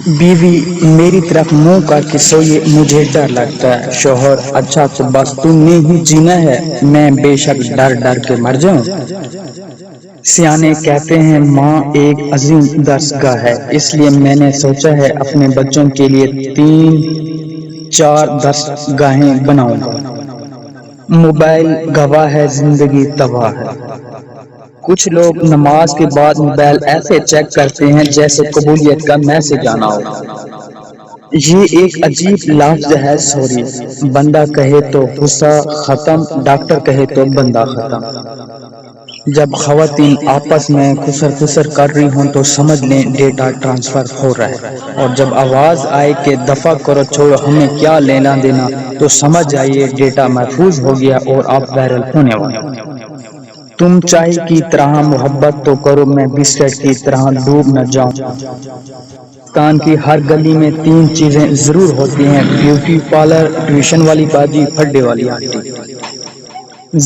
بیوی میری طرف منہ کر کے سوئی، مجھے ڈر لگتا ہے۔ شوہر: اچھا تو بس تم نے ہی جینا ہے، میں بے شک ڈر ڈر کے مر جاؤں۔ سیانے کہتے ہیں ماں ایک عظیم درسگاہ ہے، اس لیے میں نے سوچا ہے اپنے بچوں کے لیے 3-4 درسگاہیں بناؤں گا۔ موبائل گواہ ہے، زندگی تباہ ہے۔ کچھ لوگ نماز کے بعد موبائل ایسے چیک کرتے ہیں جیسے قبولیت کا میسج آنا ہو۔ یہ ایک عجیب لفظ ہے سوری، بندہ کہے تو غصہ ختم، ڈاکٹر کہے تو بندہ ختم۔ جب خواتین آپس میں خسر خسر کر رہی ہوں تو سمجھ لیں ڈیٹا ٹرانسفر ہو رہا ہے، اور جب آواز آئے کہ دفع کرو چھوڑو ہمیں کیا لینا دینا تو سمجھ جائیے ڈیٹا محفوظ ہو گیا اور آپ وائرل ہونے والے۔ تم چائے کی طرح محبت تو کرو، میں بسکٹ کی طرح ڈوب نہ جاؤں۔ پاکستان کی ہر گلی میں 3 چیزیں ضرور ہوتی ہیں: بیوٹی پارلر، ٹیوشن والی باجی، پھڈے والی آنٹی۔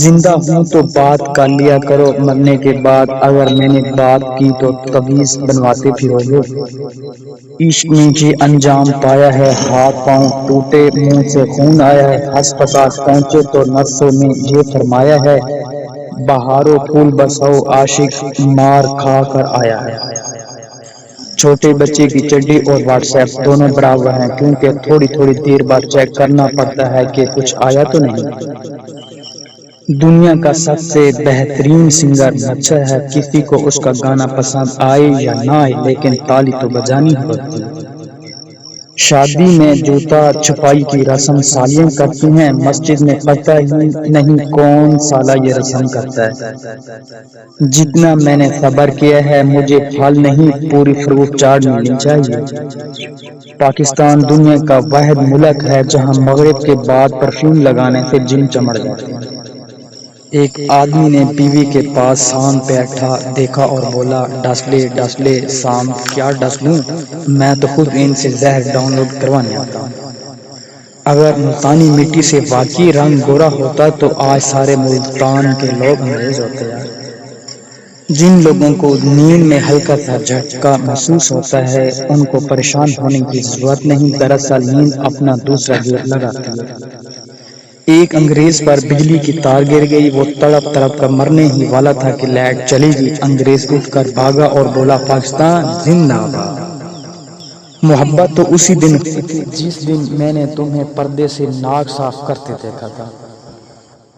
زندہ ہوں تو بات کر لیا کرو، مرنے کے بعد اگر میں نے بات کی تو تعویذ بنواتے پھرو گے۔ عشق نے یہ انجام پایا ہے، ہاتھ پاؤں ٹوٹے، منہ سے خون آیا ہے، ہسپتال پہنچے تو نرسوں نے یہ فرمایا ہے، بہارو پھول برساؤ، عاشق مار کھا کر آیا ہے۔ چھوٹے بچے کی چڈی اور واٹس ایپ دونوں برابر ہیں، کیونکہ تھوڑی تھوڑی دیر بعد چیک کرنا پڑتا ہے کہ کچھ آیا تو نہیں۔ دنیا کا سب سے بہترین سنگر بچہ ہے، کسی کو اس کا گانا پسند آئے یا نہ آئے لیکن تالی تو بجانی ہوتی ہے۔ شادی میں جوتا چھپائی کی رسم سالیاں کرتی ہیں، مسجد میں پتہ ہی نہیں کون سالہ یہ رسم کرتا ہے۔ جتنا میں نے صبر کیا ہے مجھے پھل نہیں پوری فروٹ چاٹ ملنی چاہیے۔ پاکستان دنیا کا واحد ملک ہے جہاں مغرب کے بعد پرفیوم لگانے سے جن چمڑ جاتے ہیں۔ ایک آدمی نے بیوی کے پاس سانپ بیٹھا دیکھا اور بولا، ڈس لے سانپ کیا ڈس لوں، میں تو خود ان سے زہر ڈاؤن لوڈ کروانے آتا ہوں۔ اگر ملتانی مٹی سے واقعی رنگ گورا ہوتا تو آج سارے ملتان کے لوگ انگریز ہوتے ہیں۔ جن لوگوں کو نیند میں ہلکا سا جھٹکا محسوس ہوتا ہے ان کو پریشان ہونے کی ضرورت نہیں، دراصل نیند اپنا دوسرا گیٹ لگاتی ہے۔ ایک انگریز پر بجلی کی تار گر گئی، وہ تڑپ تڑپ کر مرنے ہی والا تھا کہ لائٹ چلی گئی۔ انگریز اٹھ کر بھاگا اور بولا، پاکستان زندہ باد۔ محبت تو اسی دن ہوئی تھی جس دن میں نے تمہیں پردے سے ناک صاف کرتے دیکھا تھا۔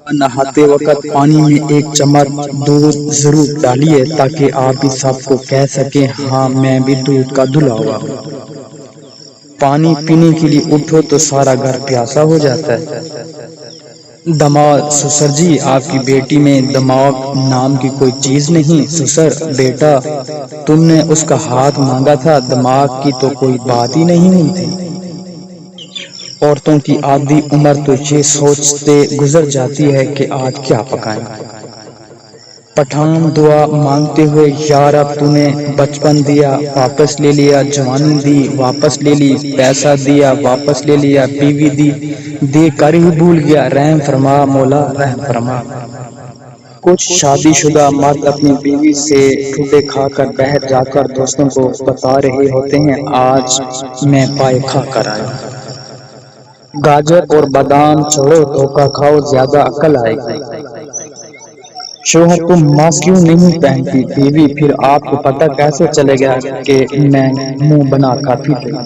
نہاتے وقت پانی میں ایک چمچ دودھ ضرور ڈالیے تاکہ آپ بھی سب کو کہہ سکیں ہاں میں بھی دودھ کا دھلا ہوا ہوں۔ پانی پینے کے لیے اٹھو تو سارا گھر پیاسا ہو جاتا ہے۔ دماغ: سسر جی آپ کی بیٹی میں دماغ نام کی کوئی چیز نہیں۔ سسر: بیٹا تم نے اس کا ہاتھ مانگا تھا، دماغ کی تو کوئی بات ہی نہیں ہوئی تھی۔ عورتوں کی آدھی عمر تو یہ سوچتے گزر جاتی ہے کہ آج کیا پکائیں۔ پٹھان دعا مانگتے ہوئے، یا رب تو نے بچپن دیا واپس لے لیا، جوانی دی واپس لے لی، پیسہ دیا واپس لے لیا، بیوی دی دے کر ہی بھول گیا، رحم فرما مولا رحم فرما۔ کچھ شادی شدہ مرد اپنی بیوی سے ٹھوڈے کھا کر باہر جا کر دوستوں کو بتا رہے ہوتے ہیں، آج میں پائے کھا کر آیا۔ گاجر اور بادام چھوڑو، دھوکا کھاؤ، زیادہ عقل آئے گی۔ شوہر تم ماسک کیوں نہیں پہنتی؟ بیوی پھر آپ کو پتہ کیسے چلے گا کہ میں منہ بنا کر پھر رہی ہوں۔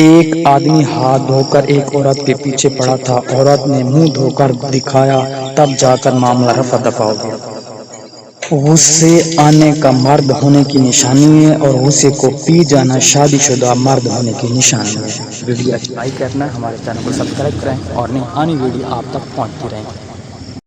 ایک آدمی ہاتھ دھو کر ایک عورت کے پیچھے پڑا تھا، عورت نے منہ دھو کر دکھایا، تب جا کر معاملہ رفع دفع ہو گیا۔ غصے آنے کا مرد ہونے کی نشانی ہے اور غصے کو پی جانا شادی شدہ مرد ہونے کی نشانی ہے۔ ویڈیو اچھی لائک کرنا، ہمارے چینل کو سبسکرائب کریں اور نئی آنی ویڈیو آپ تک پہنچتی رہیں۔